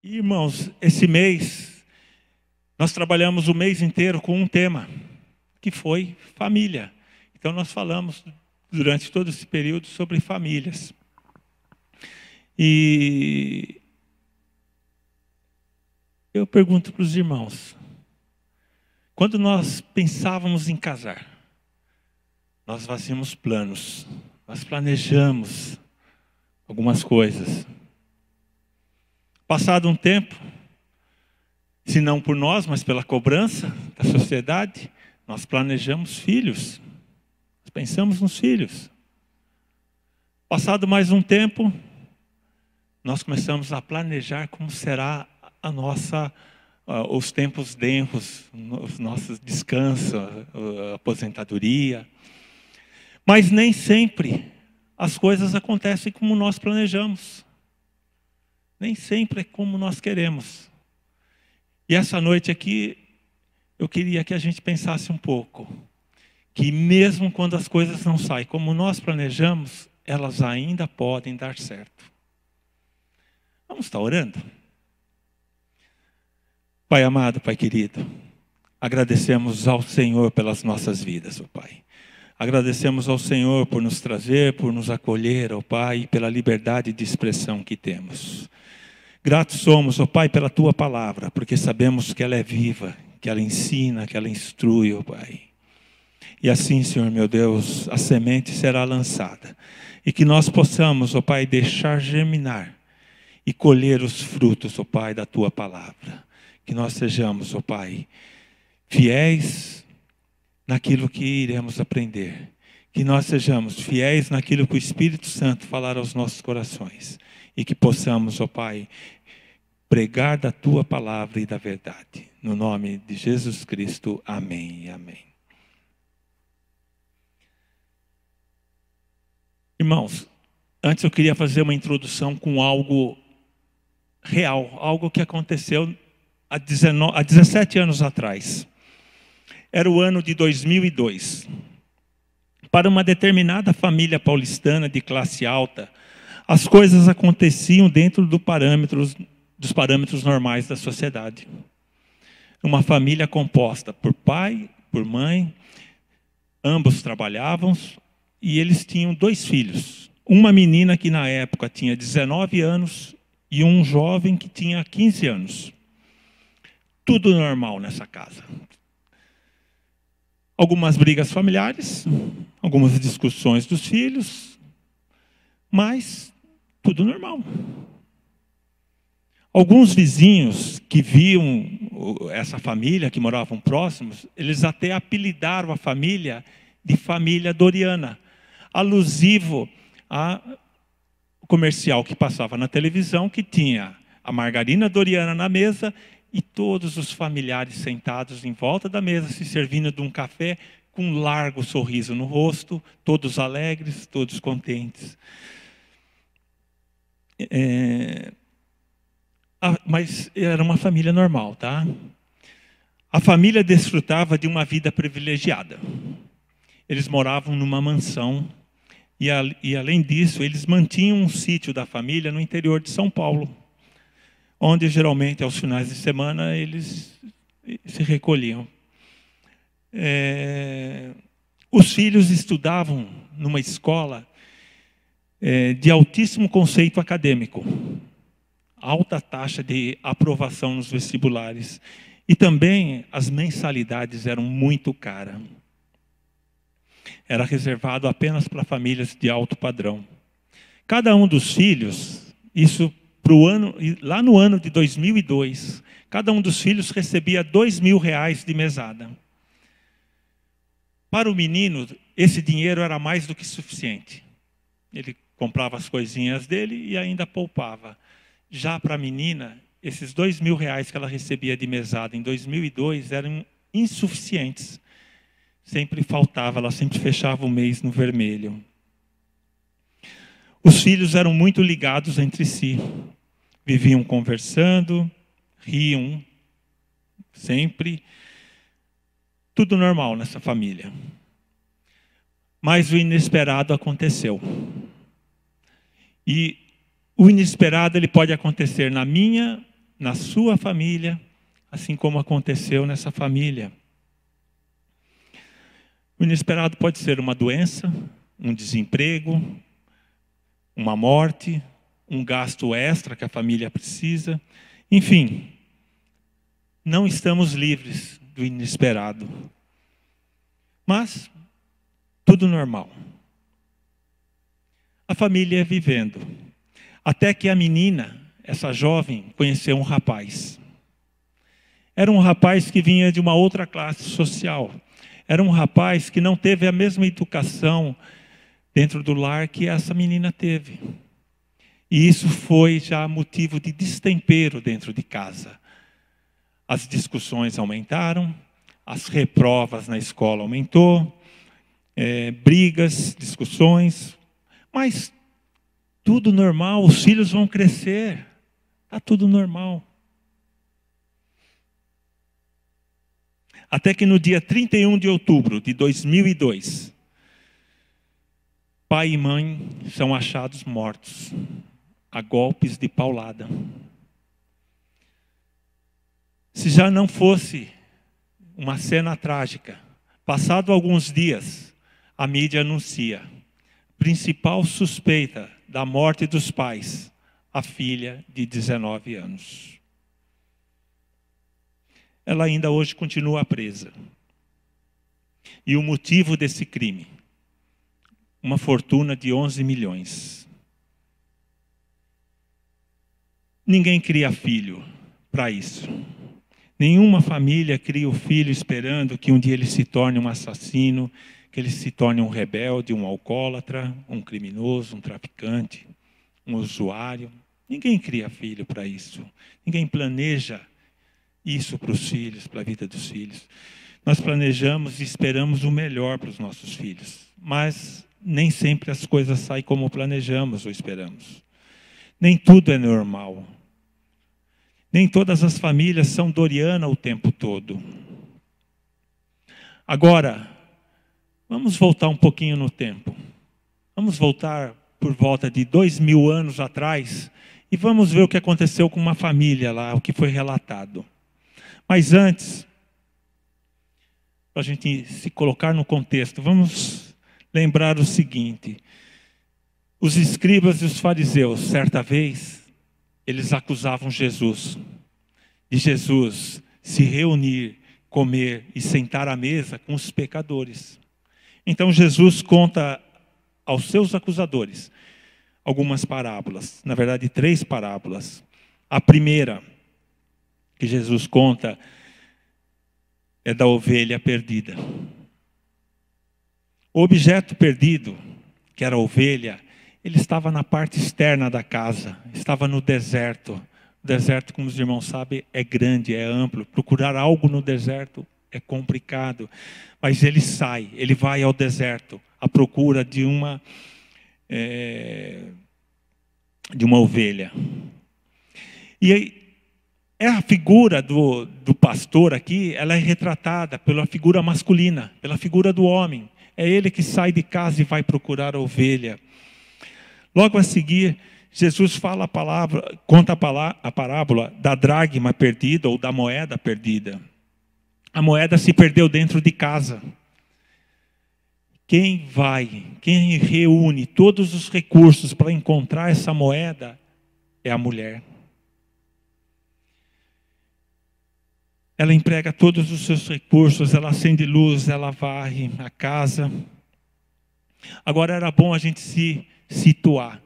Irmãos, esse mês, nós trabalhamos o mês inteiro com um tema, que foi família. Então nós falamos durante todo esse período sobre famílias. E eu pergunto para os irmãos, quando nós pensávamos em casar, nós fazíamos planos, nós planejamos algumas coisas. Passado um tempo, se não por nós, mas pela cobrança da sociedade, nós planejamos filhos, nós pensamos nos filhos. Passado mais um tempo, nós começamos a planejar como será a nossa, os tempos densos, os nossos descansos, a aposentadoria. Mas nem sempre as coisas acontecem como nós planejamos. Nem sempre é como nós queremos. E essa noite aqui, eu queria que a gente pensasse um pouco, que mesmo quando as coisas não saem como nós planejamos, elas ainda podem dar certo. Vamos estar orando? Pai amado, Pai querido, agradecemos ao Senhor pelas nossas vidas, ó Pai. Agradecemos ao Senhor por nos trazer, por nos acolher, ó Pai, e pela liberdade de expressão que temos. Gratos somos, ó Pai, pela Tua palavra, porque sabemos que ela é viva, que ela ensina, que ela instrui, ó Pai. E assim, Senhor meu Deus, a semente será lançada. E que nós possamos, ó Pai, deixar germinar e colher os frutos, ó Pai, da Tua palavra. Que nós sejamos, ó Pai, fiéis naquilo que iremos aprender. Que nós sejamos fiéis naquilo que o Espírito Santo falar aos nossos corações. E que possamos, ó Pai, pregar da Tua palavra e da verdade. No nome de Jesus Cristo, amém e amém. Irmãos, antes eu queria fazer uma introdução com algo real, algo que aconteceu há 17 anos atrás. Era o ano de 2002. Para uma determinada família paulistana de classe alta, as coisas aconteciam dentro dos parâmetros normais da sociedade. Uma família composta por pai, por mãe, ambos trabalhavam e eles tinham 2 filhos. Uma menina que na época tinha 19 anos e um jovem que tinha 15 anos. Tudo normal nessa casa. Algumas brigas familiares, algumas discussões dos filhos, mas tudo normal. Alguns vizinhos que viam essa família, que moravam próximos, eles até apelidaram a família de família Doriana, alusivo ao comercial que passava na televisão, que tinha a margarina Doriana na mesa e todos os familiares sentados em volta da mesa, se servindo de um café com um largo sorriso no rosto, todos alegres, todos contentes. Mas era uma família normal, tá? A família desfrutava de uma vida privilegiada. Eles moravam numa mansão e além disso, eles mantinham um sítio da família no interior de São Paulo, onde geralmente aos finais de semana eles se recolhiam. Os filhos estudavam numa escola de altíssimo conceito acadêmico, alta taxa de aprovação nos vestibulares, e também as mensalidades eram muito caras. Era reservado apenas para famílias de alto padrão. Cada um dos filhos, isso lá no ano de 2002, cada um dos filhos recebia R$2.000 de mesada. Para o menino, esse dinheiro era mais do que suficiente. Ele comprava as coisinhas dele e ainda poupava. Já para a menina, esses R$2.000 que ela recebia de mesada em 2002 eram insuficientes. Sempre faltava, ela sempre fechava o mês no vermelho. Os filhos eram muito ligados entre si. Viviam conversando, riam, sempre. Tudo normal nessa família. Mas o inesperado aconteceu. E o inesperado ele pode acontecer na minha, na sua família, assim como aconteceu nessa família. O inesperado pode ser uma doença, um desemprego, uma morte, um gasto extra que a família precisa. Enfim, não estamos livres do inesperado. Mas tudo normal. A família ia vivendo. Até que a menina, essa jovem, conheceu um rapaz. Era um rapaz que vinha de uma outra classe social. Era um rapaz que não teve a mesma educação dentro do lar que essa menina teve. E isso foi já motivo de destempero dentro de casa. As discussões aumentaram, as reprovas na escola aumentou, brigas, discussões, mas tudo normal, os filhos vão crescer, está tudo normal. Até que no dia 31 de outubro de 2002, pai e mãe são achados mortos, a golpes de paulada. Se já não fosse uma cena trágica, passado alguns dias, a mídia anuncia: principal suspeita da morte dos pais, a filha de 19 anos. Ela ainda hoje continua presa. E o motivo desse crime? Uma fortuna de 11 milhões. Ninguém cria filho para isso. Nenhuma família cria o filho esperando que um dia ele se torne um assassino, que ele se torne um rebelde, um alcoólatra, um criminoso, um traficante, um usuário. Ninguém cria filho para isso. Ninguém planeja isso para os filhos, para a vida dos filhos. Nós planejamos e esperamos o melhor para os nossos filhos. Mas nem sempre as coisas saem como planejamos ou esperamos. Nem tudo é normal. Nem todas as famílias são Doriana o tempo todo. Agora, vamos voltar um pouquinho no tempo. Vamos voltar por volta de 2000 anos atrás e vamos ver o que aconteceu com uma família lá, o que foi relatado. Mas antes, para a gente se colocar no contexto, vamos lembrar o seguinte. Os escribas e os fariseus, certa vez, eles acusavam Jesus, de Jesus se reunir, comer e sentar à mesa com os pecadores. Então Jesus conta aos seus acusadores algumas parábolas, na verdade 3 parábolas. A primeira que Jesus conta é da ovelha perdida. O objeto perdido, que era a ovelha, ele estava na parte externa da casa, estava no deserto. O deserto, como os irmãos sabem, é grande, é amplo. Procurar algo no deserto é complicado. Mas ele sai, ele vai ao deserto à procura de uma ovelha. E aí, a figura do pastor aqui, ela é retratada pela figura masculina, pela figura do homem. É ele que sai de casa e vai procurar a ovelha. Logo a seguir, Jesus fala conta a parábola da dracma perdida ou da moeda perdida. A moeda se perdeu dentro de casa. Quem reúne todos os recursos para encontrar essa moeda é a mulher. Ela emprega todos os seus recursos, ela acende luz, ela varre a casa. Agora era bom a gente se situar.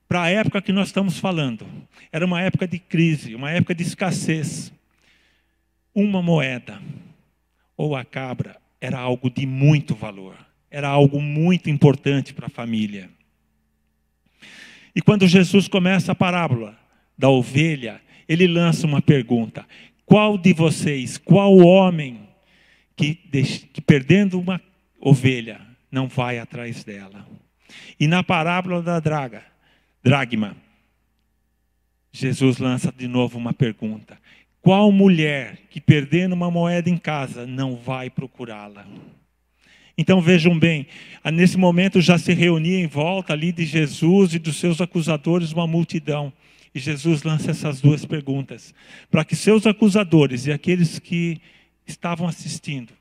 Para a época que nós estamos falando, era uma época de crise, uma época de escassez. Uma moeda, ou a cabra, era algo de muito valor. Era algo muito importante para a família. E quando Jesus começa a parábola da ovelha, ele lança uma pergunta. Qual de vocês, qual homem que perdendo uma ovelha não vai atrás dela? E na parábola da dracma, Jesus lança de novo uma pergunta. Qual mulher que perdendo uma moeda em casa não vai procurá-la? Então vejam bem, nesse momento já se reunia em volta ali de Jesus e dos seus acusadores uma multidão. E Jesus lança essas duas perguntas, para que seus acusadores e aqueles que estavam assistindo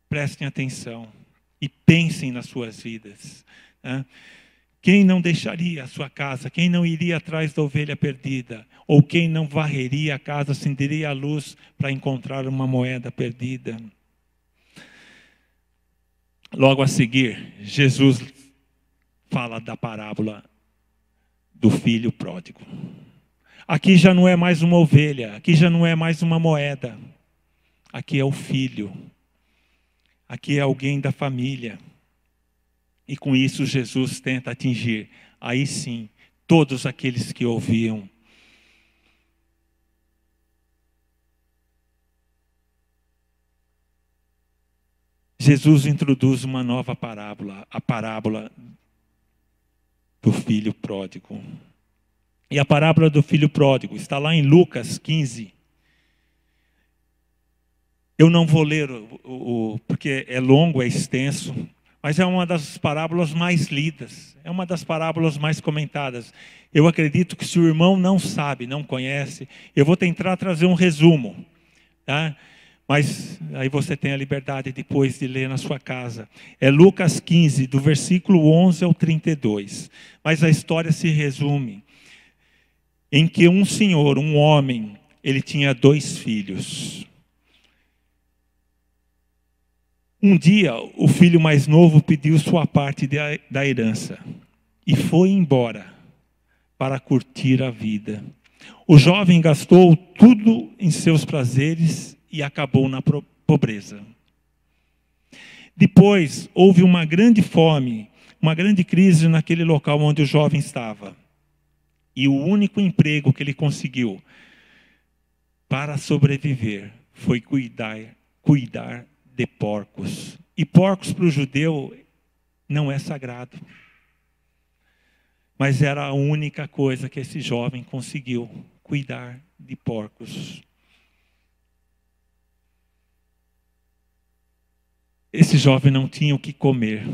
prestem atenção e pensem nas suas vidas, né? Quem não deixaria a sua casa? Quem não iria atrás da ovelha perdida? Ou quem não varreria a casa, acenderia a luz para encontrar uma moeda perdida? Logo a seguir, Jesus fala da parábola do filho pródigo. Aqui já não é mais uma ovelha, aqui já não é mais uma moeda. Aqui é o filho. Aqui é alguém da família. E com isso Jesus tenta atingir, aí sim, todos aqueles que ouviam. Jesus introduz uma nova parábola, a parábola do filho pródigo. E a parábola do filho pródigo está lá em Lucas 15. Eu não vou ler, porque é longo, é extenso, mas é uma das parábolas mais lidas, é uma das parábolas mais comentadas. Eu acredito que se o irmão não sabe, não conhece, eu vou tentar trazer um resumo, tá? Mas aí você tem a liberdade depois de ler na sua casa. É Lucas 15, do versículo 11 ao 32. Mas a história se resume em que um senhor, um homem, ele tinha 2 filhos. Um dia, o filho mais novo pediu sua parte da herança e foi embora para curtir a vida. O jovem gastou tudo em seus prazeres e acabou na pobreza. Depois, houve uma grande fome, uma grande crise naquele local onde o jovem estava. E o único emprego que ele conseguiu para sobreviver foi cuidar de porcos. E porcos para o judeu não é sagrado. Mas era a única coisa que esse jovem conseguiu, cuidar de porcos. Esse jovem não tinha o que comer.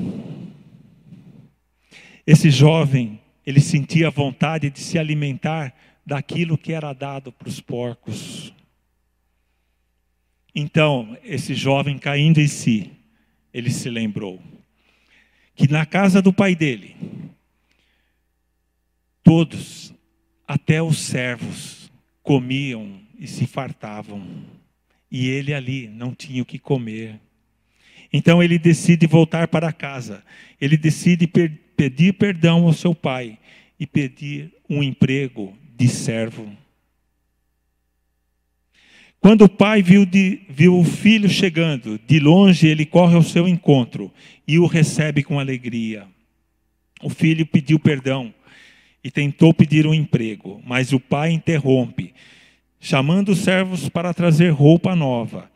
Esse jovem, ele sentia vontade de se alimentar daquilo que era dado para os porcos. Então, esse jovem caindo em si, ele se lembrou que na casa do pai dele, todos, até os servos, comiam e se fartavam. E ele ali não tinha o que comer. Então ele decide voltar para casa. Ele decide pedir perdão ao seu pai e pedir um emprego de servo. Quando o pai viu o filho chegando, de longe ele corre ao seu encontro e o recebe com alegria. O filho pediu perdão e tentou pedir um emprego, mas o pai interrompe, chamando os servos para trazer roupa nova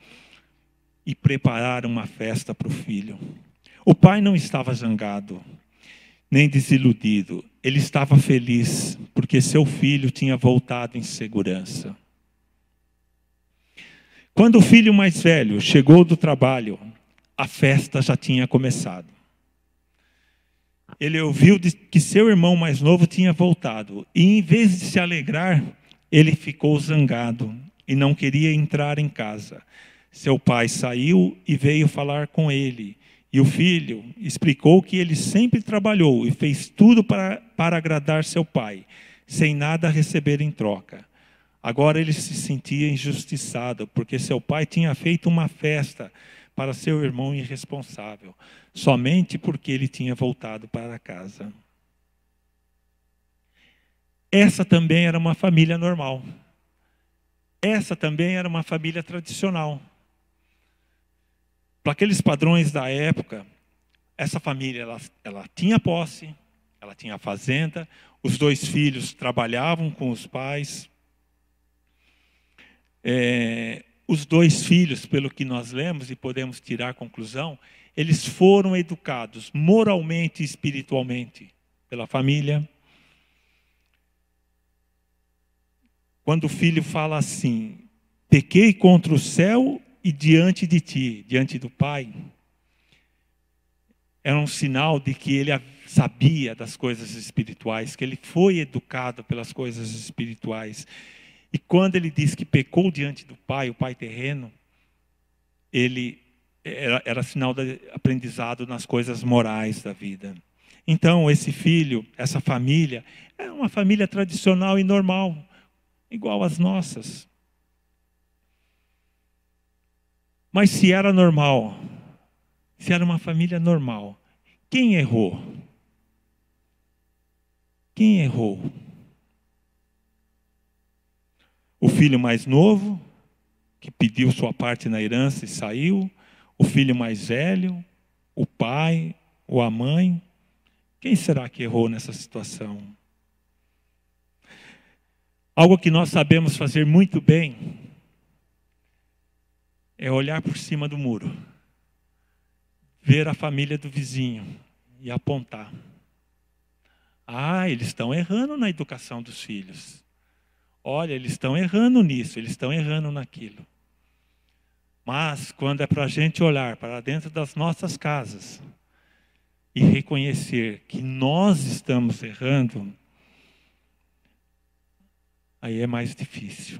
e preparar uma festa para o filho. O pai não estava zangado, nem desiludido. Ele estava feliz, porque seu filho tinha voltado em segurança. Quando o filho mais velho chegou do trabalho, a festa já tinha começado. Ele ouviu que seu irmão mais novo tinha voltado, e em vez de se alegrar, ele ficou zangado e não queria entrar em casa. Seu pai saiu e veio falar com ele. E o filho explicou que ele sempre trabalhou e fez tudo para agradar seu pai, sem nada receber em troca. Agora ele se sentia injustiçado, porque seu pai tinha feito uma festa para seu irmão irresponsável, somente porque ele tinha voltado para casa. Essa também era uma família normal. Essa também era uma família tradicional. Para aqueles padrões da época, essa família ela tinha posse, ela tinha fazenda, os 2 filhos trabalhavam com os pais. Os 2 filhos, pelo que nós lemos e podemos tirar a conclusão, eles foram educados moralmente e espiritualmente pela família. Quando o filho fala assim, pequei contra o céu e diante de ti, diante do pai, era um sinal de que ele sabia das coisas espirituais, que ele foi educado pelas coisas espirituais. E quando ele diz que pecou diante do pai, o pai terreno, ele era sinal de aprendizado nas coisas morais da vida. Então, esse filho, essa família, é uma família tradicional e normal, igual às nossas. Mas se era normal, se era uma família normal, quem errou? Quem errou? O filho mais novo, que pediu sua parte na herança e saiu, o filho mais velho, o pai ou a mãe. Quem será que errou nessa situação? Algo que nós sabemos fazer muito bem é olhar por cima do muro, ver a família do vizinho e apontar. Ah, eles estão errando na educação dos filhos. Olha, eles estão errando nisso, eles estão errando naquilo. Mas quando é para a gente olhar para dentro das nossas casas e reconhecer que nós estamos errando, aí é mais difícil.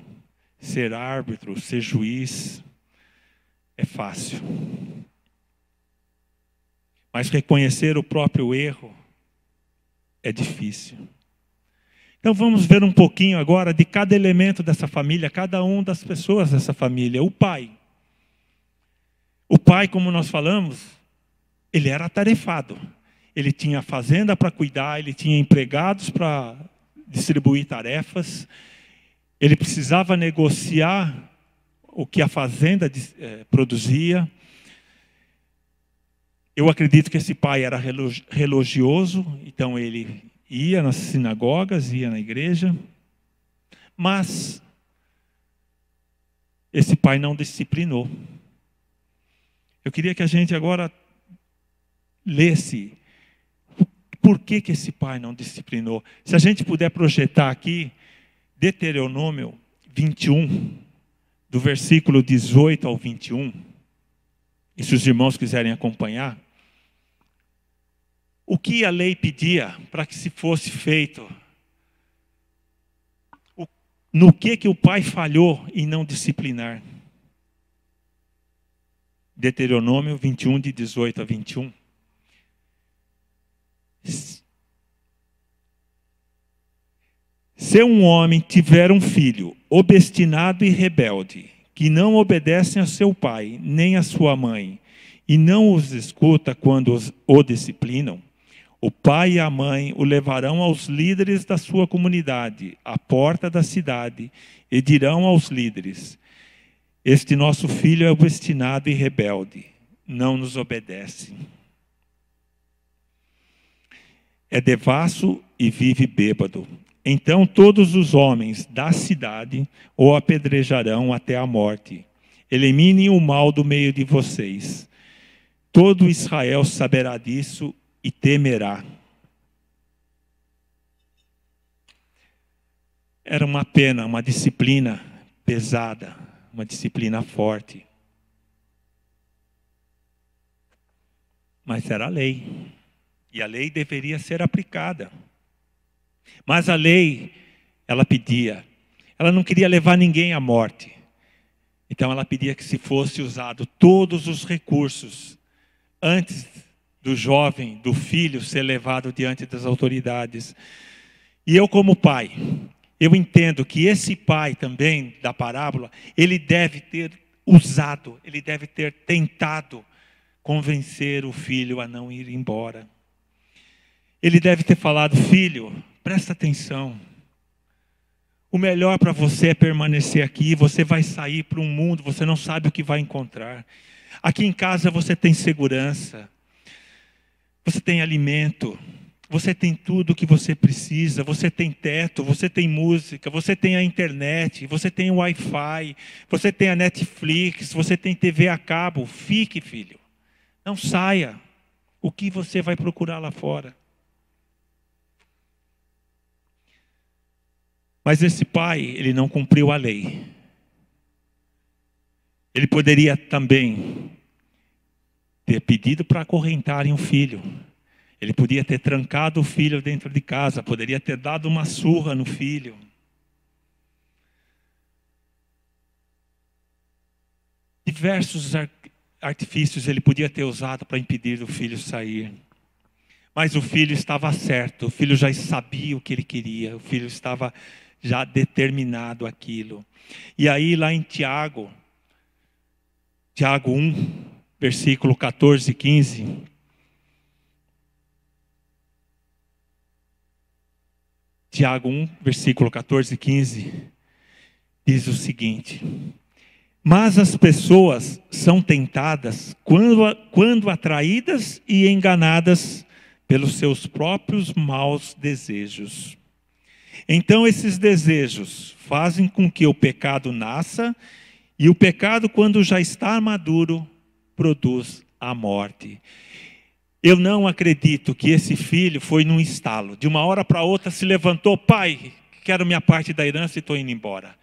Ser árbitro, ser juiz, é fácil. Mas reconhecer o próprio erro é difícil. Então vamos ver um pouquinho agora de cada elemento dessa família, cada uma das pessoas dessa família. O pai. O pai, como nós falamos, ele era atarefado. Ele tinha fazenda para cuidar, ele tinha empregados para distribuir tarefas. Ele precisava negociar o que a fazenda produzia. Eu acredito que esse pai era religioso, então ele ia nas sinagogas, ia na igreja. Mas esse pai não disciplinou. Eu queria que a gente agora lesse por que esse pai não disciplinou. Se a gente puder projetar aqui, Deuteronômio 21, do versículo 18 ao 21, e se os irmãos quiserem acompanhar, o que a lei pedia para que se fosse feito? No que o pai falhou em não disciplinar? Deuteronômio 21, de 18 a 21. Se um homem tiver um filho obstinado e rebelde, que não obedece a seu pai, nem a sua mãe, e não os escuta quando o disciplinam, o pai e a mãe o levarão aos líderes da sua comunidade, à porta da cidade, e dirão aos líderes: este nosso filho é obstinado e rebelde, não nos obedece. É devasso e vive bêbado. Então todos os homens da cidade o apedrejarão até a morte. Eliminem o mal do meio de vocês. Todo Israel saberá disso e temerá. Era uma pena, uma disciplina pesada, uma disciplina forte. Mas era a lei. E a lei deveria ser aplicada. Mas a lei, ela pedia, ela não queria levar ninguém à morte. Então ela pedia que se fosse usado todos os recursos antes do jovem, do filho ser levado diante das autoridades. E eu, como pai, eu entendo que esse pai também da parábola, ele deve ter usado, ele deve ter tentado convencer o filho a não ir embora. Ele deve ter falado: filho, presta atenção. O melhor para você é permanecer aqui. Você vai sair para um mundo, você não sabe o que vai encontrar. Aqui em casa você tem segurança. Você tem alimento. Você tem tudo o que você precisa. Você tem teto, você tem música, você tem a internet, você tem o Wi-Fi, você tem a Netflix, você tem TV a cabo. Fique, filho. Não saia. O que você vai procurar lá fora? Mas esse pai, ele não cumpriu a lei. Ele poderia também ter pedido para acorrentarem o filho. Ele podia ter trancado o filho dentro de casa, poderia ter dado uma surra no filho. Diversos artifícios ele podia ter usado para impedir o filho sair. Mas o filho estava certo, o filho já sabia o que ele queria, o filho estava já determinado aquilo. E aí lá em Tiago 1, versículo 14 e 15. Tiago 1, versículo 14 e 15, diz o seguinte: mas as pessoas são tentadas quando atraídas e enganadas pelos seus próprios maus desejos. Então esses desejos fazem com que o pecado nasça, e o pecado, quando já está maduro, produz a morte. Eu não acredito que esse filho foi num estalo. De uma hora para outra se levantou: pai, quero minha parte da herança e estou indo embora.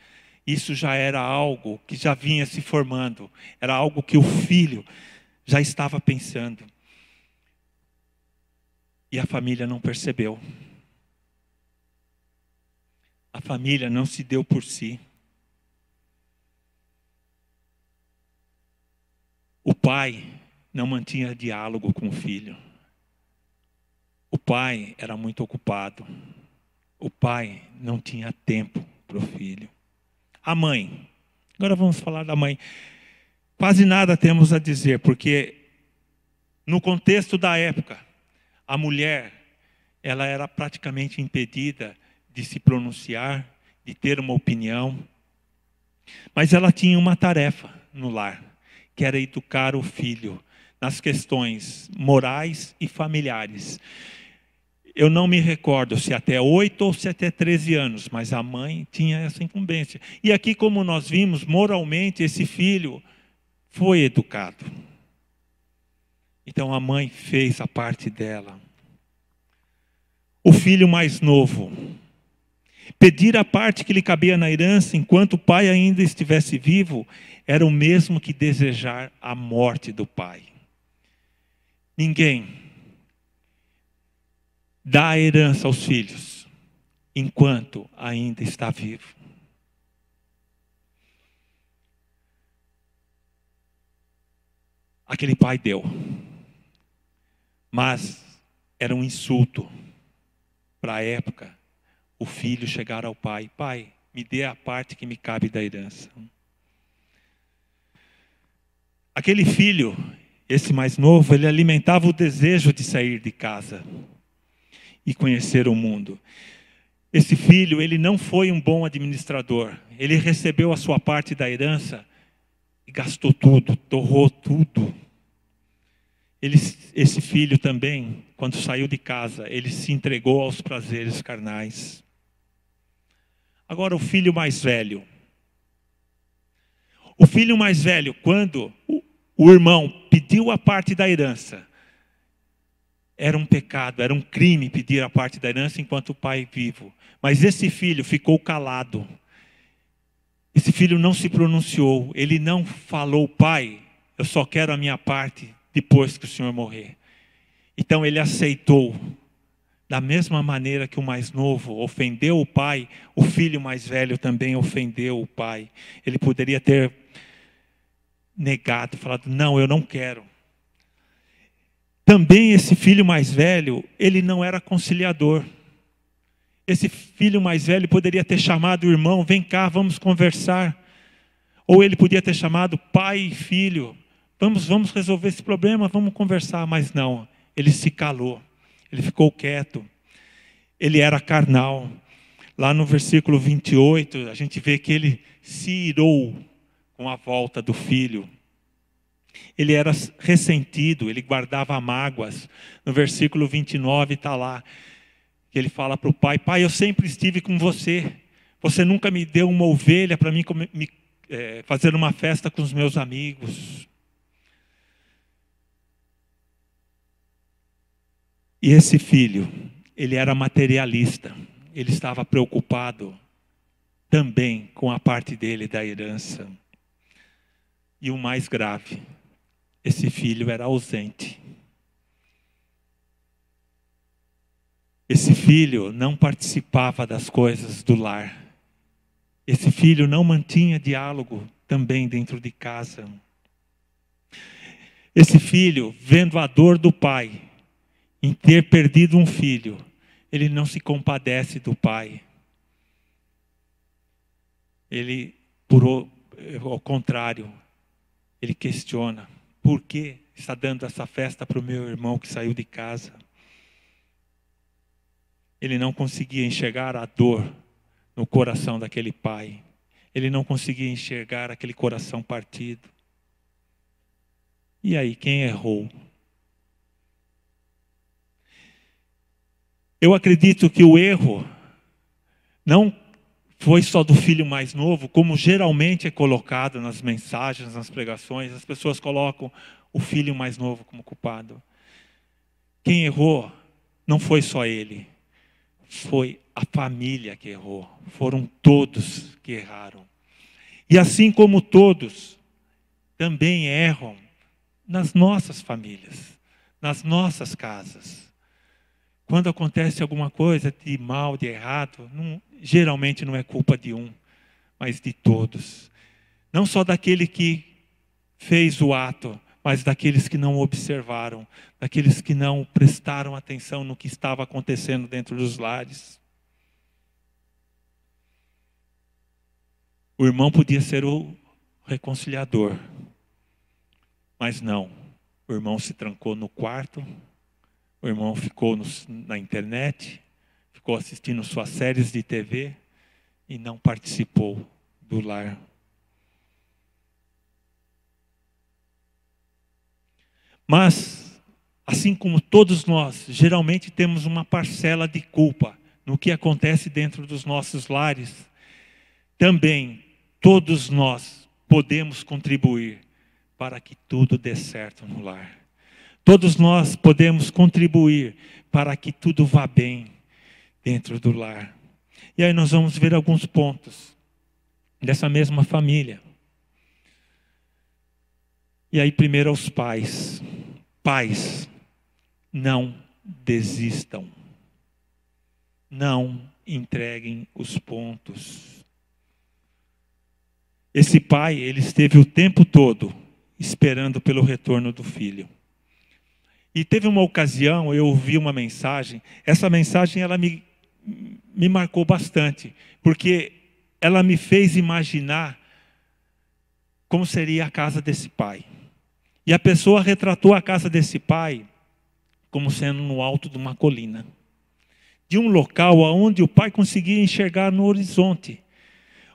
Isso já era algo que já vinha se formando. Era algo que o filho já estava pensando. E a família não percebeu. A família não se deu por si. O pai não mantinha diálogo com o filho. O pai era muito ocupado. O pai não tinha tempo para o filho. A mãe. Agora vamos falar da mãe. Quase nada temos a dizer, porque no contexto da época, a mulher, ela era praticamente impedida de se pronunciar, de ter uma opinião. Mas ela tinha uma tarefa no lar, que era educar o filho nas questões morais e familiares. Eu não me recordo se até 8 ou se até 13 anos, mas a mãe tinha essa incumbência. E aqui, como nós vimos, moralmente esse filho foi educado. Então a mãe fez a parte dela. O filho mais novo, pedir a parte que lhe cabia na herança enquanto o pai ainda estivesse vivo, era o mesmo que desejar a morte do pai. Ninguém dá a herança aos filhos enquanto ainda está vivo. Aquele pai deu, mas era um insulto para a época o filho chegar ao pai: pai, me dê a parte que me cabe da herança. Aquele filho, esse mais novo, ele alimentava o desejo de sair de casa e conhecer o mundo. Esse filho, ele não foi um bom administrador. Ele recebeu a sua parte da herança e gastou tudo, torrou tudo. Esse filho também, quando saiu de casa, ele se entregou aos prazeres carnais. Agora o filho mais velho. O filho mais velho, quando o irmão pediu a parte da herança, era um pecado, era um crime pedir a parte da herança enquanto o pai é vivo. Mas esse filho ficou calado. Esse filho não se pronunciou. Ele não falou: pai, eu só quero a minha parte depois que o senhor morrer. Então ele aceitou. Da mesma maneira que o mais novo ofendeu o pai, o filho mais velho também ofendeu o pai. Ele poderia ter negado, falado: não, eu não quero. Também esse filho mais velho, ele não era conciliador. Esse filho mais velho poderia ter chamado o irmão: vem cá, vamos conversar. Ou ele podia ter chamado pai e filho: vamos resolver esse problema, vamos conversar. Mas não, ele se calou, ele ficou quieto. Ele era carnal. Lá no versículo 28, a gente vê que ele se irou com a volta do filho. Ele era ressentido, ele guardava mágoas. No versículo 29 está lá, que ele fala para o pai: pai, eu sempre estive com você. Você nunca me deu uma ovelha para mim fazer uma festa com os meus amigos. E esse filho, ele era materialista. Ele estava preocupado também com a parte dele da herança. E o mais grave, esse filho era ausente. Esse filho não participava das coisas do lar. Esse filho não mantinha diálogo também dentro de casa. Esse filho, vendo a dor do pai em ter perdido um filho, ele não se compadece do pai. Ele, ao contrário, ele questiona: por que está dando essa festa para o meu irmão que saiu de casa? Ele não conseguia enxergar a dor no coração daquele pai. Ele não conseguia enxergar aquele coração partido. E aí, quem errou? Eu acredito que o erro não foi só do filho mais novo, como geralmente é colocado nas mensagens, nas pregações. As pessoas colocam o filho mais novo como culpado. Quem errou não foi só ele. Foi a família que errou. Foram todos que erraram. E assim como todos, também erram nas nossas famílias, nas nossas casas. Quando acontece alguma coisa de mal, de errado, geralmente não é culpa de um, mas de todos. Não só daquele que fez o ato, mas daqueles que não observaram, daqueles que não prestaram atenção no que estava acontecendo dentro dos lares. O irmão podia ser o reconciliador, mas não. O irmão se trancou no quarto, o irmão ficou na internet, ficou assistindo suas séries de TV e não participou do lar. Mas, assim como todos nós, geralmente temos uma parcela de culpa no que acontece dentro dos nossos lares, também todos nós podemos contribuir para que tudo dê certo no lar. Todos nós podemos contribuir para que tudo vá bem dentro do lar. E aí nós vamos ver alguns pontos dessa mesma família. E aí primeiro aos pais. Pais, não desistam. Não entreguem os pontos. Esse pai, ele esteve o tempo todo esperando pelo retorno do filho. E teve uma ocasião, eu ouvi uma mensagem. Essa mensagem, ela me marcou bastante. Porque ela me fez imaginar como seria a casa desse pai. E a pessoa retratou a casa desse pai como sendo no alto de uma colina. De um local onde o pai conseguia enxergar no horizonte.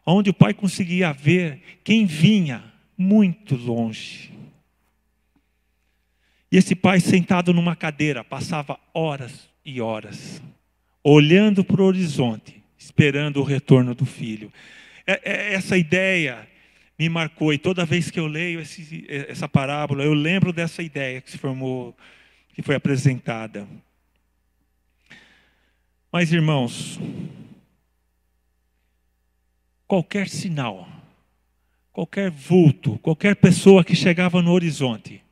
Onde o pai conseguia ver quem vinha muito longe. E esse pai sentado numa cadeira, passava horas e horas, olhando para o horizonte, esperando o retorno do filho. Essa ideia me marcou, e toda vez que eu leio essa parábola, eu lembro dessa ideia que se formou, que foi apresentada. Mas, irmãos, qualquer sinal, qualquer vulto, qualquer pessoa que chegava no horizonte,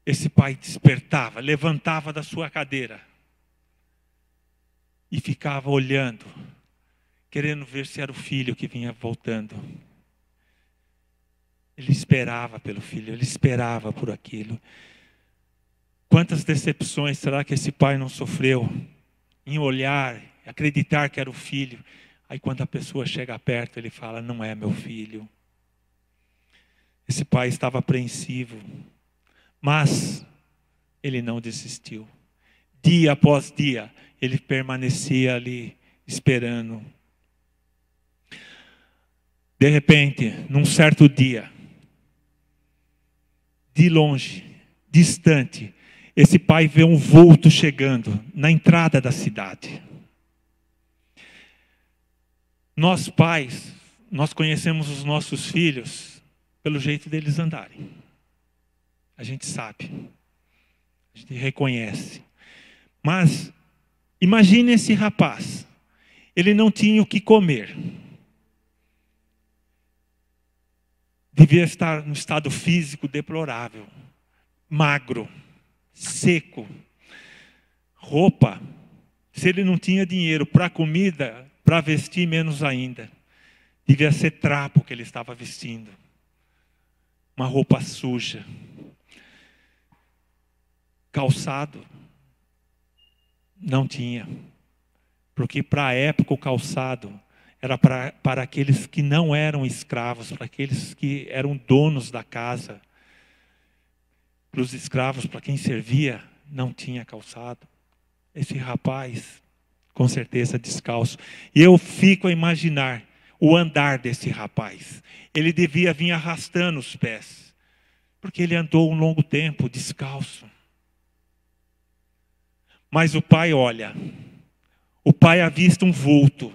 esse pai despertava, levantava da sua cadeira e ficava olhando, querendo ver se era o filho que vinha voltando. Ele esperava pelo filho, ele esperava por aquilo. Quantas decepções será que esse pai não sofreu em olhar, acreditar que era o filho? Aí quando a pessoa chega perto, ele fala: não é meu filho. Esse pai estava apreensivo, mas ele não desistiu. Dia após dia, ele permanecia ali esperando. De repente, num certo dia, de longe, distante, esse pai vê um vulto chegando na entrada da cidade. Nós pais, nós conhecemos os nossos filhos pelo jeito deles andarem. A gente sabe, a gente reconhece. Mas imagine esse rapaz, ele não tinha o que comer. Devia estar num estado físico deplorável. magro, seco, roupa. Se ele não tinha dinheiro para comida, para vestir, menos ainda. Devia ser trapo que ele estava vestindo. Uma roupa suja. Calçado. Não tinha. Porque para a época o calçado era para aqueles que não eram escravos, para aqueles que eram donos da casa. Para os escravos, para quem servia, não tinha calçado. Esse rapaz, com certeza descalço. E eu fico a imaginar o andar desse rapaz. Ele devia vir arrastando os pés, porque ele andou um longo tempo descalço. Mas o pai olha, o pai avista um vulto,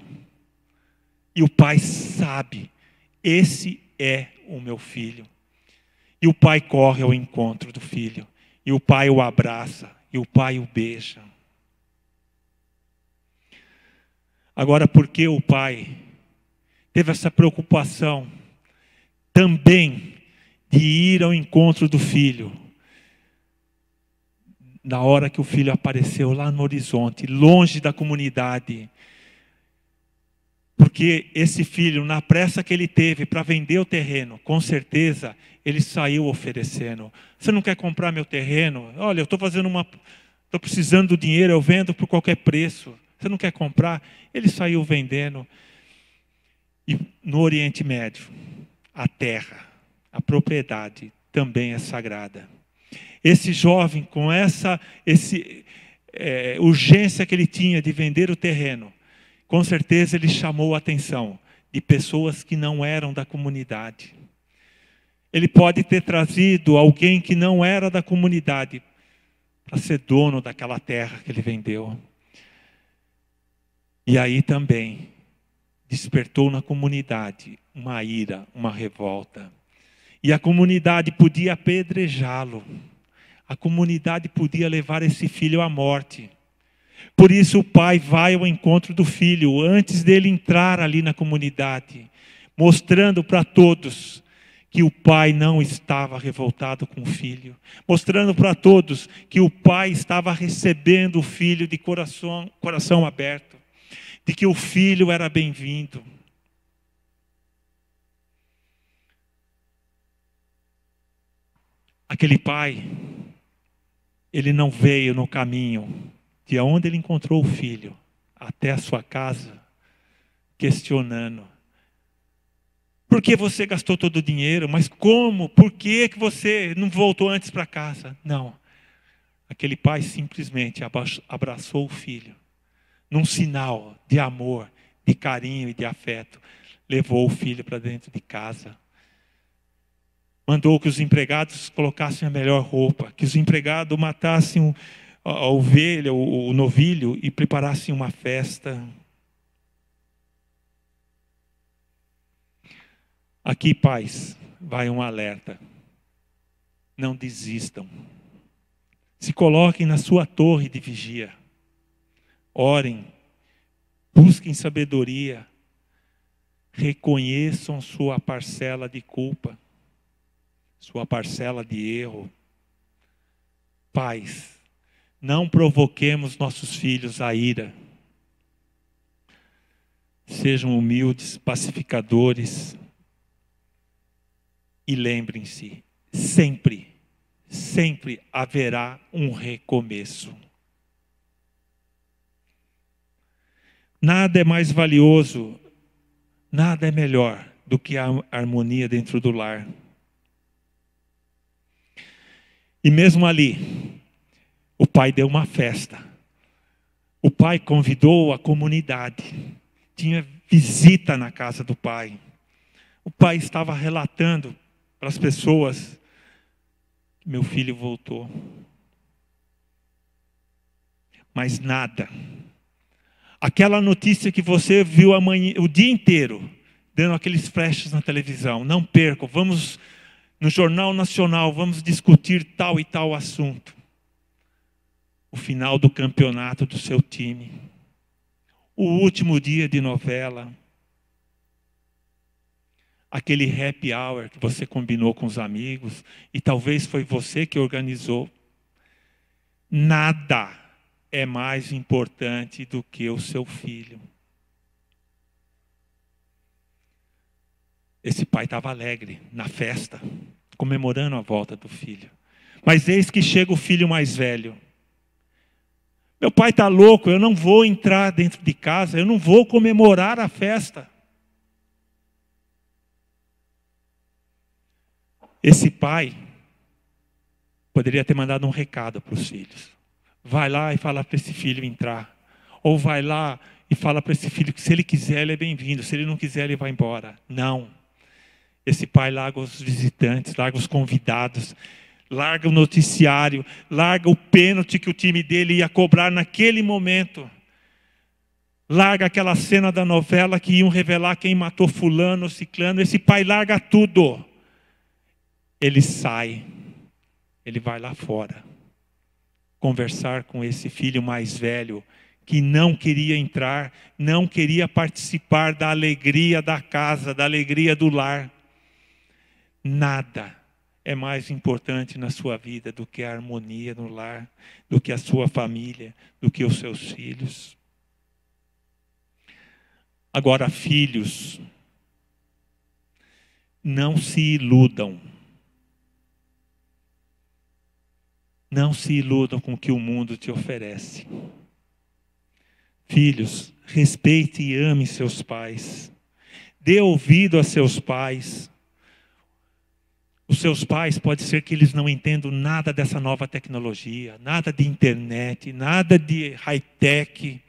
e o pai sabe, esse é o meu filho. E o pai corre ao encontro do filho, e o pai o abraça, e o pai o beija. Agora, por que o pai teve essa preocupação também de ir ao encontro do filho? Na hora que o filho apareceu lá no horizonte, longe da comunidade. Porque esse filho, na pressa que ele teve para vender o terreno, com certeza, ele saiu oferecendo. Você não quer comprar meu terreno? Olha, eu estou precisando do dinheiro, eu vendo por qualquer preço. Você não quer comprar? Ele saiu vendendo. E no Oriente Médio, a terra, a propriedade também é sagrada. Esse jovem, com essa urgência que ele tinha de vender o terreno, com certeza ele chamou a atenção de pessoas que não eram da comunidade. Ele pode ter trazido alguém que não era da comunidade para ser dono daquela terra que ele vendeu. E aí também despertou na comunidade uma ira, uma revolta. E a comunidade podia apedrejá-lo. A comunidade podia levar esse filho à morte. Por isso o pai vai ao encontro do filho, antes dele entrar ali na comunidade, mostrando para todos que o pai não estava revoltado com o filho. Mostrando para todos que o pai estava recebendo o filho de coração aberto. De que o filho era bem-vindo. Aquele pai, ele não veio no caminho de onde ele encontrou o filho até a sua casa, questionando: por que você gastou todo o dinheiro? Mas como? Por que você não voltou antes para casa? Não. Aquele pai simplesmente abraçou o filho, num sinal de amor, de carinho e de afeto. Levou o filho para dentro de casa. Mandou que os empregados colocassem a melhor roupa, que os empregados matassem a ovelha, o novilho, e preparassem uma festa. Aqui, pais, vai um alerta. Não desistam. Se coloquem na sua torre de vigia. Orem, busquem sabedoria, reconheçam sua parcela de culpa, sua parcela de erro. Pais, não provoquemos nossos filhos à ira. Sejam humildes, pacificadores. E lembrem-se, sempre, sempre haverá um recomeço. Nada é mais valioso, nada é melhor do que a harmonia dentro do lar. E mesmo ali, o pai deu uma festa. O pai convidou a comunidade. Tinha visita na casa do pai. O pai estava relatando para as pessoas: meu filho voltou. Mas nada. Aquela notícia que você viu amanhã, o dia inteiro, dando aqueles flashes na televisão. Não percam, vamos no Jornal Nacional, vamos discutir tal e tal assunto. O final do campeonato do seu time. O último dia de novela. aquele happy hour que você combinou com os amigos, e talvez foi você que organizou. Nada é mais importante do que o seu filho. Esse pai estava alegre na festa, comemorando a volta do filho. Mas eis que chega o filho mais velho. Meu pai está louco, eu não vou entrar dentro de casa, eu não vou comemorar a festa. Esse pai poderia ter mandado um recado para os filhos. Vai lá e fala para esse filho entrar. Ou vai lá e fala para esse filho que se ele quiser ele é bem-vindo, se ele não quiser ele vai embora. Não. Esse pai larga os visitantes, larga os convidados, larga o noticiário, larga o pênalti que o time dele ia cobrar naquele momento. Larga aquela cena da novela que iam revelar quem matou fulano ou ciclano. Esse pai larga tudo. Ele sai, ele vai lá fora, conversar com esse filho mais velho, que não queria entrar, não queria participar da alegria da casa, da alegria do lar. Nada é mais importante na sua vida do que a harmonia no lar, do que a sua família, do que os seus filhos. Agora, filhos, não se iludam. Não se iludam com o que o mundo te oferece. Filhos, respeite e ame seus pais. Dê ouvido a seus pais. Os seus pais, pode ser que eles não entendam nada dessa nova tecnologia, nada de internet, nada de high-tech.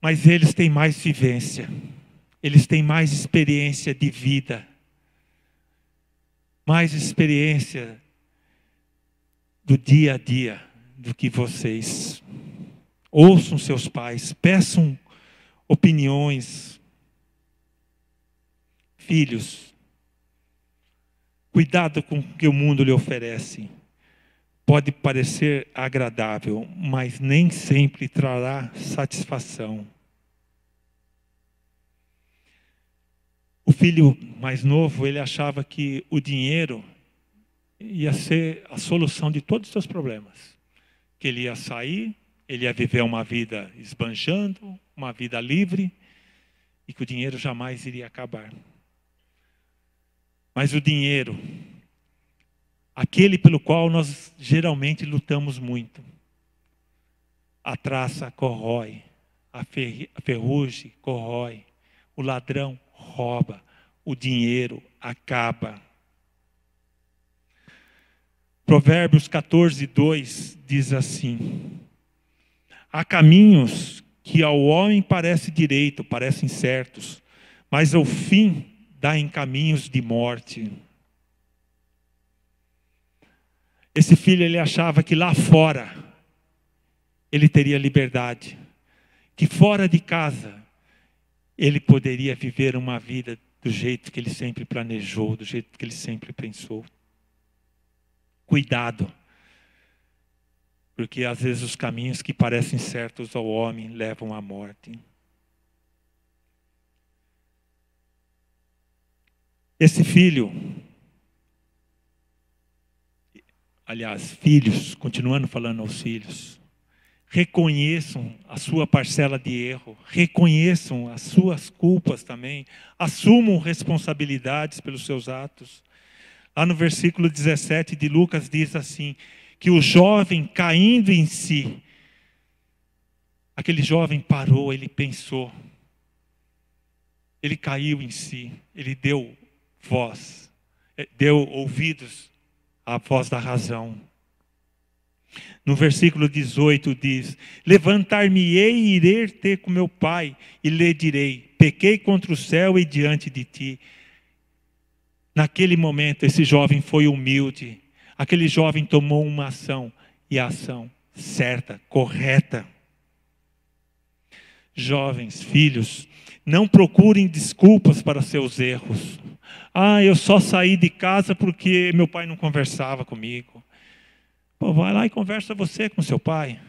Mas eles têm mais vivência. Eles têm mais experiência de vida. Mais experiência do dia a dia do que vocês. Ouçam seus pais, peçam opiniões. Filhos, cuidado com o que o mundo lhe oferece. Pode parecer agradável, mas nem sempre trará satisfação. O filho mais novo, ele achava que o dinheiro ia ser a solução de todos os seus problemas. Que ele ia sair, ele ia viver uma vida esbanjando, uma vida livre, e que o dinheiro jamais iria acabar. Mas o dinheiro, aquele pelo qual nós geralmente lutamos muito, a traça corrói, a ferrugem corrói, o ladrão rouba, o dinheiro acaba. Provérbios 14:2 diz assim: há caminhos que ao homem parece direito, parecem certos, mas o fim dá em caminhos de morte. Esse filho, ele achava que lá fora ele teria liberdade, que fora de casa ele poderia viver uma vida do jeito que ele sempre planejou, do jeito que ele sempre pensou. Cuidado, porque às vezes os caminhos que parecem certos ao homem levam à morte. Esse filho, aliás, filhos, continuando falando aos filhos, reconheçam a sua parcela de erro, reconheçam as suas culpas também, assumam responsabilidades pelos seus atos. Lá no versículo 17 de Lucas diz assim, que o jovem caindo em si, aquele jovem parou, ele pensou, ele caiu em si, ele deu voz, deu ouvidos à voz da razão. No versículo 18 diz, levantar-me-ei e irei ter com meu pai, e lhe direi, pequei contra o céu e diante de ti. Naquele momento, esse jovem foi humilde. Aquele jovem tomou uma ação, e a ação certa, correta. Jovens, filhos, não procurem desculpas para seus erros. Ah, eu só saí de casa porque meu pai não conversava comigo. Pô, vai lá e conversa você com seu pai.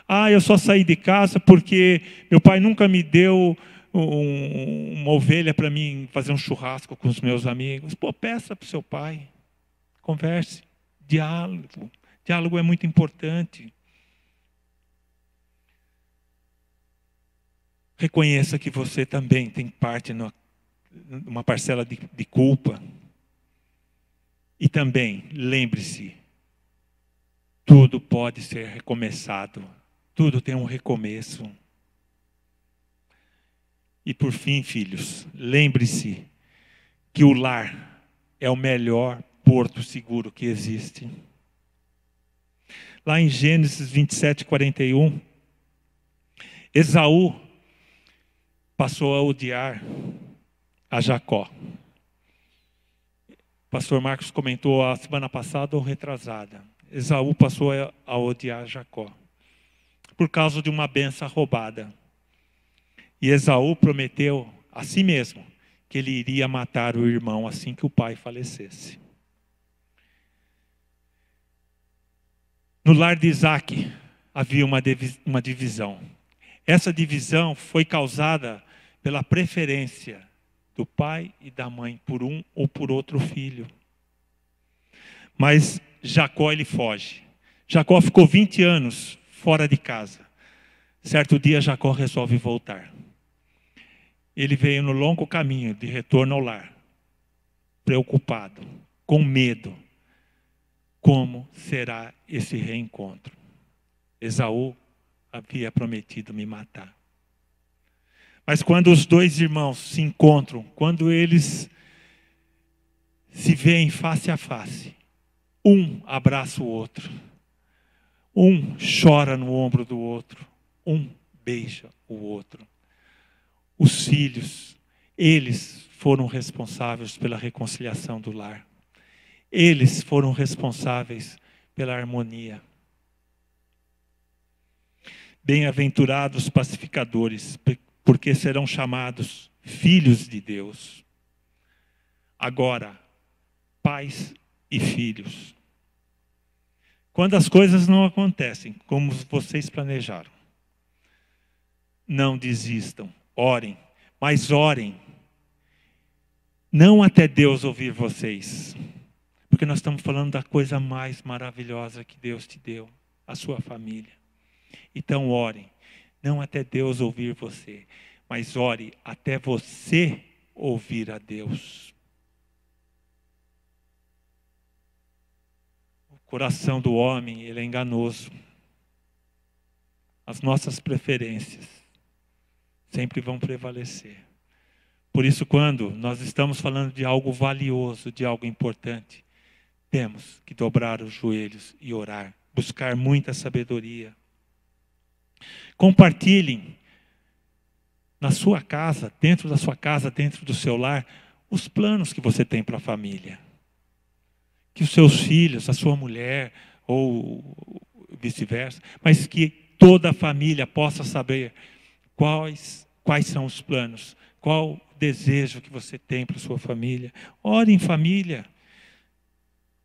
Ah, eu só saí de casa porque meu pai nunca me deu uma ovelha para mim fazer um churrasco com os meus amigos. Pô, peça para o seu pai. Converse. Diálogo. Diálogo é muito importante. Reconheça que você também tem parte numa parcela de culpa. E também, lembre-se, tudo pode ser recomeçado. Tudo tem um recomeço. E por fim, filhos, lembre-se que o lar é o melhor porto seguro que existe. Lá em Gênesis 27, 41, Esaú passou a odiar a Jacó. O pastor Marcos comentou a semana passada ou retrasada. Esaú passou a odiar Jacó por causa de uma benção roubada. E Esaú prometeu a si mesmo que ele iria matar o irmão assim que o pai falecesse. No lar de Isaac havia uma divisão. Essa divisão foi causada pela preferência do pai e da mãe por um ou por outro filho. Mas Jacó, ele foge. Jacó ficou 20 anos fora de casa. Certo dia Jacó resolve voltar. Ele veio no longo caminho de retorno ao lar, preocupado, com medo. Como será esse reencontro? Esaú havia prometido me matar. Mas quando os dois irmãos se encontram, quando eles se veem face a face, um abraça o outro, um chora no ombro do outro, um beija o outro. Os filhos, eles foram responsáveis pela reconciliação do lar. Eles foram responsáveis pela harmonia. Bem-aventurados os pacificadores, porque serão chamados filhos de Deus. Agora, pais e filhos. Quando as coisas não acontecem como vocês planejaram, não desistam, orem, mas orem. Não até Deus ouvir vocês. Porque nós estamos falando da coisa mais maravilhosa que Deus te deu, a sua família. Então orem, não até Deus ouvir você, mas ore até você ouvir a Deus. O coração do homem, ele é enganoso. As nossas preferências sempre vão prevalecer. Por isso, quando nós estamos falando de algo valioso, de algo importante, temos que dobrar os joelhos e orar, buscar muita sabedoria. Compartilhem na sua casa, dentro da sua casa, dentro do seu lar, os planos que você tem para a família. Que os seus filhos, a sua mulher, ou vice-versa, mas que toda a família possa saber quais são os planos, qual o desejo que você tem para a sua família. Ore em família.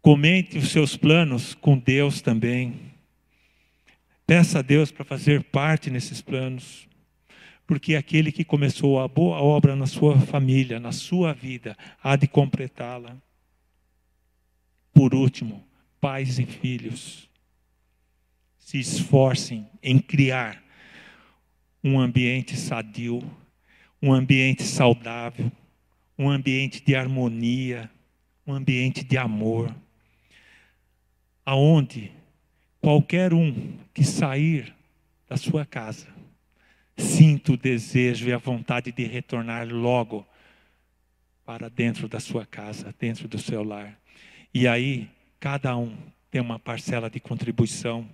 Comente os seus planos com Deus também. Peça a Deus para fazer parte nesses planos. Porque aquele que começou a boa obra na sua família, na sua vida, há de completá-la. Por último, pais e filhos, se esforcem em criar um ambiente sadio, um ambiente saudável, um ambiente de harmonia, um ambiente de amor. Aonde qualquer um que sair da sua casa sinta o desejo e a vontade de retornar logo para dentro da sua casa, dentro do seu lar. E aí, cada um tem uma parcela de contribuição.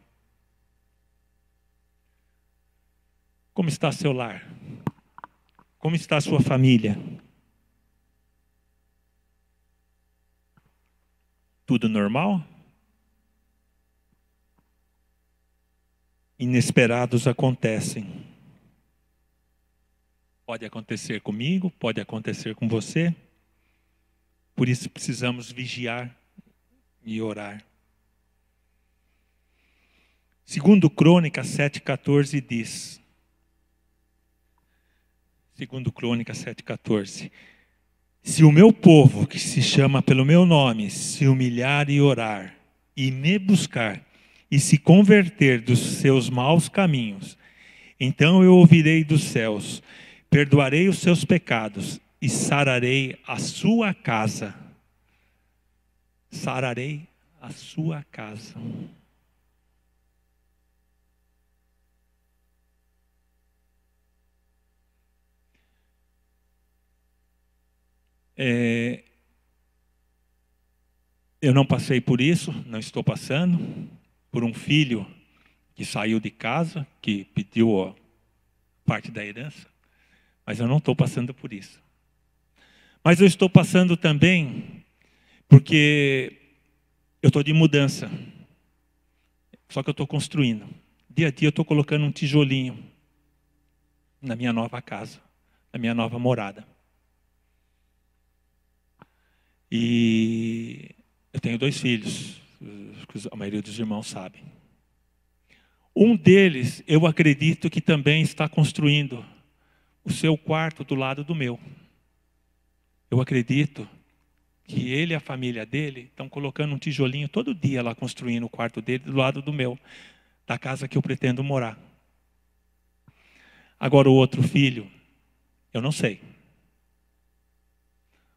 Como está seu lar? Como está a sua família? Tudo normal? Inesperados acontecem. Pode acontecer comigo, pode acontecer com você. Por isso precisamos vigiar e orar. Segundo Crônicas 7,14 diz: Segundo Crônicas 7,14. Se o meu povo, que se chama pelo meu nome, se humilhar e orar, e me buscar, e se converter dos seus maus caminhos, então eu ouvirei dos céus, perdoarei os seus pecados e sararei a sua casa. Sararei a sua casa. Eu não passei por isso, não estou passando, por um filho que saiu de casa, que pediu a parte da herança, mas eu não estou passando por isso. Mas eu estou passando também porque eu estou de mudança, só que eu estou construindo. Dia a dia eu estou colocando um tijolinho na minha nova casa, na minha nova morada. E eu tenho 2 filhos, a maioria dos irmãos sabe. Um deles, eu acredito que também está construindo o seu quarto do lado do meu. Eu acredito que ele e a família dele estão colocando um tijolinho todo dia lá, construindo o quarto dele do lado do meu, da casa que eu pretendo morar. Agora o outro filho, eu não sei.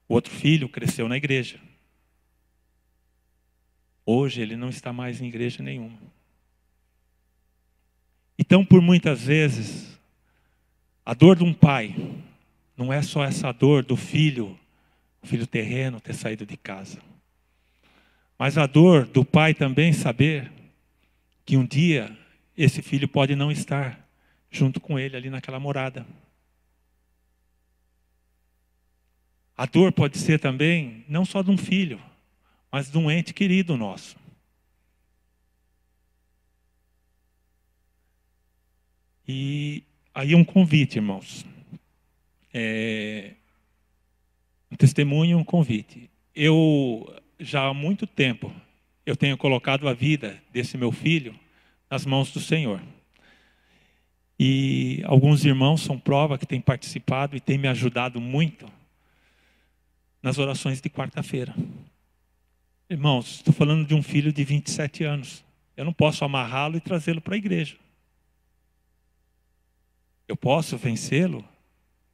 O outro filho cresceu na igreja. Hoje ele não está mais em igreja nenhuma. Então, por muitas vezes, a dor de um pai não é só essa dor do filho, o filho terreno ter saído de casa. Mas a dor do pai também saber que um dia esse filho pode não estar junto com ele ali naquela morada. A dor pode ser também, não só de um filho, mas de um ente querido nosso. E aí um convite, irmãos. Um testemunho, um convite. Eu, já há muito tempo, eu tenho colocado a vida desse meu filho nas mãos do Senhor. E alguns irmãos são prova que têm participado e têm me ajudado muito nas orações de quarta-feira. Irmãos, estou falando de um filho de 27 anos. Eu não posso amarrá-lo e trazê-lo para a igreja. Eu posso vencê-lo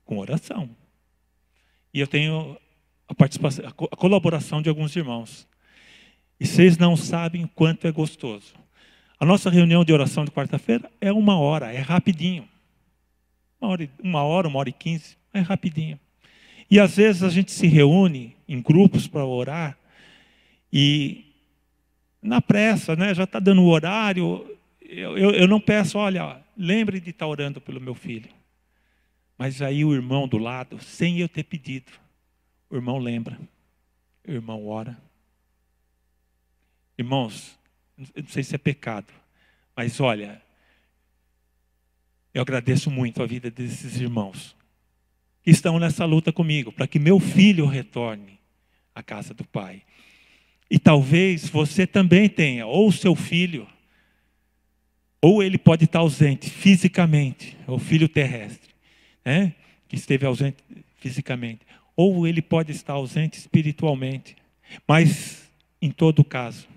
com oração. E eu tenho a participação, a colaboração de alguns irmãos. E vocês não sabem o quanto é gostoso. A nossa reunião de oração de quarta-feira é 1 hora, é rapidinho. 1h15, é rapidinho. E às vezes a gente se reúne em grupos para orar e na pressa, né, já está dando o horário, eu não peço, olha, lembre de estar orando pelo meu filho. Mas aí o irmão do lado, sem eu ter pedido, o irmão lembra, o irmão ora. Irmãos, eu não sei se é pecado, mas olha, eu agradeço muito a vida desses irmãos que estão nessa luta comigo, para que meu filho retorne à casa do Pai. E talvez você também tenha, ou seu filho, ou ele pode estar ausente fisicamente, o filho terrestre, né, que esteve ausente fisicamente, ou ele pode estar ausente espiritualmente. Mas, em todo caso,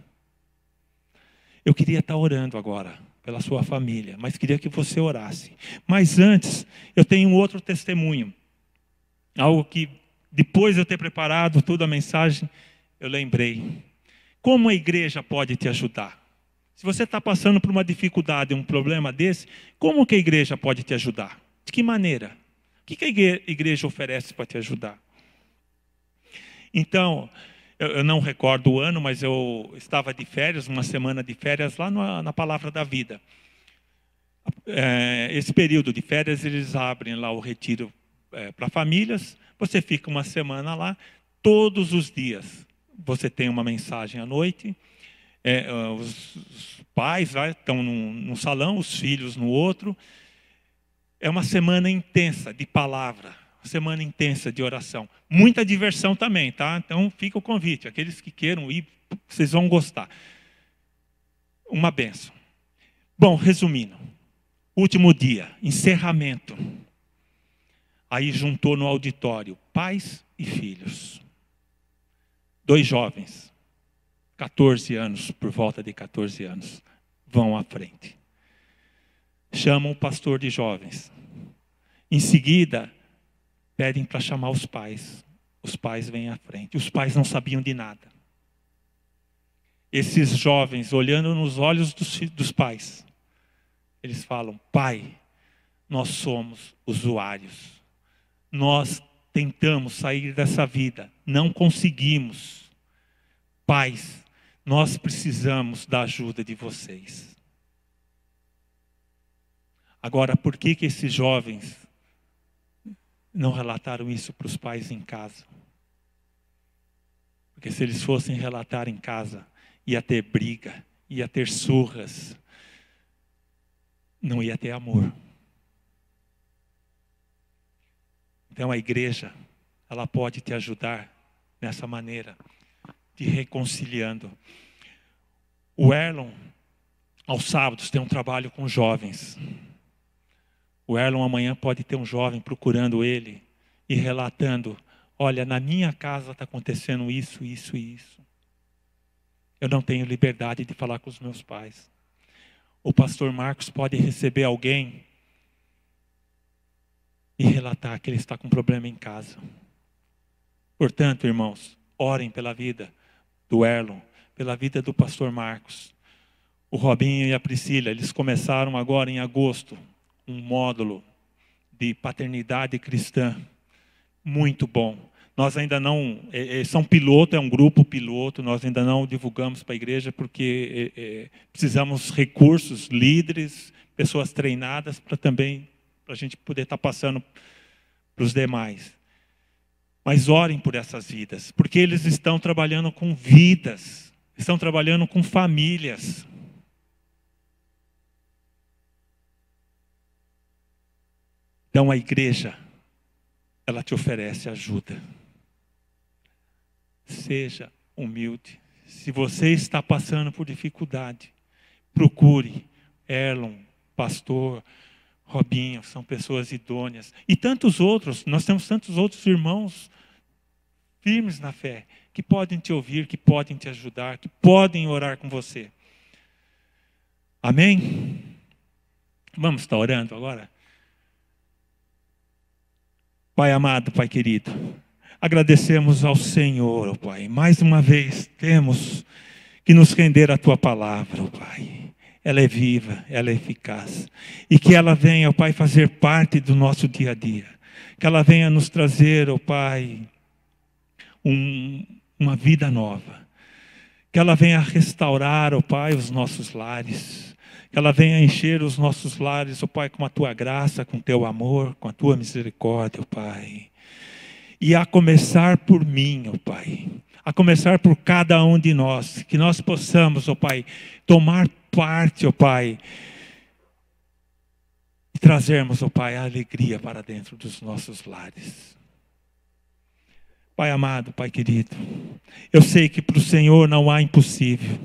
eu queria estar orando agora pela sua família, mas queria que você orasse. Mas antes, eu tenho um outro testemunho. Algo que, depois de eu ter preparado toda a mensagem, eu lembrei. Como a igreja pode te ajudar? Se você está passando por uma dificuldade, um problema desse, como que a igreja pode te ajudar? De que maneira? O que a igreja oferece para te ajudar? Então, eu não recordo o ano, mas eu estava de férias, uma semana de férias, lá na Palavra da Vida. Esse período de férias, eles abrem lá o retiro para famílias. Você fica uma semana lá, todos os dias. Você tem uma mensagem à noite. Os pais lá estão num salão, os filhos no outro. É uma semana intensa de palavra, uma semana intensa de oração. Muita diversão também, tá? Então fica o convite. Aqueles que queiram ir, vocês vão gostar. Uma bênção. Bom, resumindo. Último dia, encerramento. Aí juntou no auditório pais e filhos. 2 jovens, 14 anos, por volta de 14 anos, vão à frente. Chamam o pastor de jovens. Em seguida, pedem para chamar os pais. Os pais vêm à frente. Os pais não sabiam de nada. Esses jovens, olhando nos olhos dos pais, eles falam: pai, nós somos usuários. Nós tentamos sair dessa vida, não conseguimos. Pais, nós precisamos da ajuda de vocês. Agora, por que esses jovens não relataram isso para os pais em casa? Porque se eles fossem relatar em casa, ia ter briga, ia ter surras, não ia ter amor. Então a igreja, ela pode te ajudar nessa maneira, de reconciliando. O Erlon, aos sábados, tem um trabalho com jovens. O Erlon amanhã pode ter um jovem procurando ele e relatando: olha, na minha casa está acontecendo isso, isso e isso. Eu não tenho liberdade de falar com os meus pais. O pastor Marcos pode receber alguém e relatar que ele está com problema em casa. Portanto, irmãos, orem pela vida do Erlon, pela vida do pastor Marcos. O Robinho e a Priscila, eles começaram agora em agosto um módulo de paternidade cristã. Muito bom. Nós ainda não, são piloto, é um grupo piloto, nós ainda não divulgamos para a igreja porque precisamos recursos, líderes, pessoas treinadas para também, para a gente poder estar passando para os demais. Mas orem por essas vidas, porque eles estão trabalhando com vidas, estão trabalhando com famílias. Então a igreja, ela te oferece ajuda. Seja humilde. Se você está passando por dificuldade, procure Erlon, pastor, Robinho, são pessoas idôneas. E tantos outros, nós temos tantos outros irmãos firmes na fé, que podem te ouvir, que podem te ajudar, que podem orar com você. Amém? Vamos estar orando agora? Pai amado, Pai querido, agradecemos ao Senhor, ó Pai. Mais uma vez temos que nos render à Tua palavra, ó Pai. Ela é viva, ela é eficaz. E que ela venha, ó Pai, fazer parte do nosso dia a dia. Que ela venha nos trazer, ó Pai, uma vida nova. Que ela venha restaurar, ó Pai, os nossos lares. Que ela venha encher os nossos lares, ó Pai, com a Tua graça, com o Teu amor, com a Tua misericórdia, ó Pai. E a começar por mim, ó Pai. A começar por cada um de nós. Que nós possamos, ó Pai, tomar parte, ó Pai. E trazermos, ó Pai, a alegria para dentro dos nossos lares. Pai amado, Pai querido. Eu sei que para o Senhor não há impossível.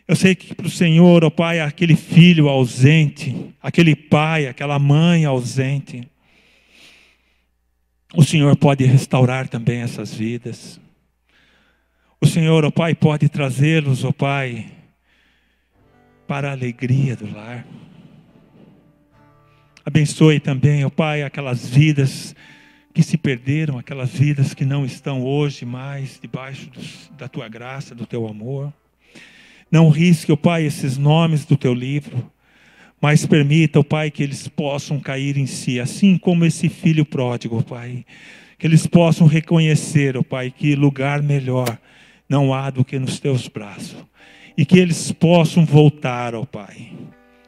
Eu sei que para o Senhor, ó Pai, aquele filho ausente, aquele pai, aquela mãe ausente, o Senhor pode restaurar também essas vidas. O Senhor, ó Pai, pode trazê-los, ó Pai, para a alegria do lar. Abençoe também, ó Pai, aquelas vidas que se perderam, aquelas vidas que não estão hoje mais debaixo da Tua graça, do Teu amor. Não risque, ó Pai, esses nomes do Teu livro, mas permita, ó Pai, que eles possam cair em si, assim como esse filho pródigo, ó Pai. Que eles possam reconhecer, ó Pai, que lugar melhor não há do que nos Teus braços. E que eles possam voltar, ó Pai.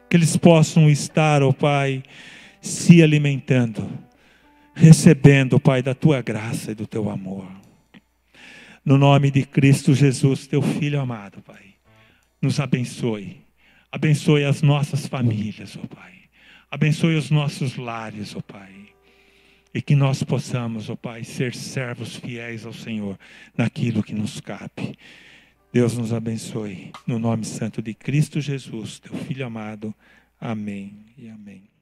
Que eles possam estar, ó Pai, se alimentando, recebendo, ó Pai, da Tua graça e do Teu amor. No nome de Cristo Jesus, Teu Filho amado, Pai. Nos abençoe. Abençoe as nossas famílias, ó Pai. Abençoe os nossos lares, ó Pai. E que nós possamos, ó Pai, ser servos fiéis ao Senhor naquilo que nos cabe. Deus nos abençoe. No nome santo de Cristo Jesus, Teu Filho amado. Amém e amém.